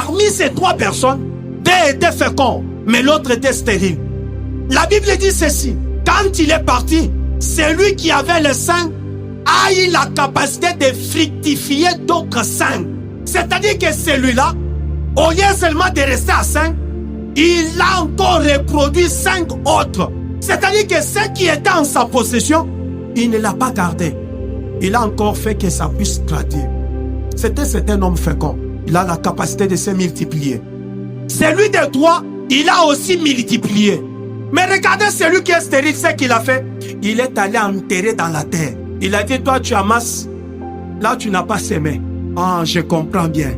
Parmi ces 3 personnes, 2 étaient féconds, mais l'autre était stérile. La Bible dit ceci. Quand il est parti, celui qui avait le sein a eu la capacité de fructifier d'autres seins. C'est-à-dire que celui-là, au lieu seulement de rester à 5, il a encore reproduit 5 autres. C'est-à-dire que ce qui était en sa possession, il ne l'a pas gardé. Il a encore fait que ça puisse grandir. C'est un homme fécond. Il a la capacité de se multiplier. Celui de toi, il a aussi multiplié. Mais regardez celui qui est stérile, ce qu'il a fait. Il est allé enterrer dans la terre. Il a dit, toi tu amasses, là tu n'as pas semé. Ah, je comprends bien.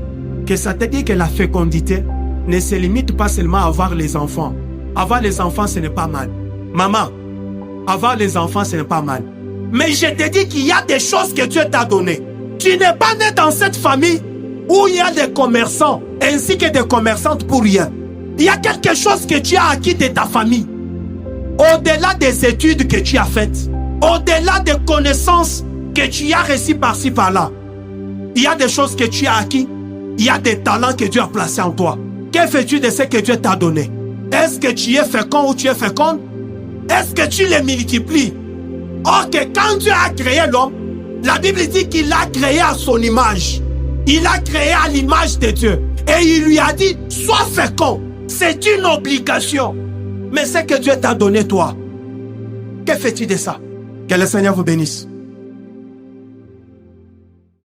Que ça te dit que la fécondité ne se limite pas seulement à avoir les enfants. Avoir les enfants, ce n'est pas mal. Maman, avoir les enfants, ce n'est pas mal. Mais je te dis qu'il y a des choses que Dieu t'a données. Tu n'es pas né dans cette famille où il y a des commerçants ainsi que des commerçantes pour rien. Il y a quelque chose que tu as acquis de ta famille. Au-delà des études que tu as faites, au-delà des connaissances que tu as reçues par-ci par-là, il y a des choses que tu as acquis. Il y a des talents que Dieu a placés en toi. Que fais-tu de ce que Dieu t'a donné? Est-ce que tu es fécond ou tu es féconde? Est-ce que tu les multiplies? Or que quand Dieu a créé l'homme, la Bible dit qu'il l'a créé à son image. Il l'a créé à l'image de Dieu. Et il lui a dit, sois fécond. C'est une obligation. Mais ce que Dieu t'a donné toi, que fais-tu de ça? Que le Seigneur vous bénisse.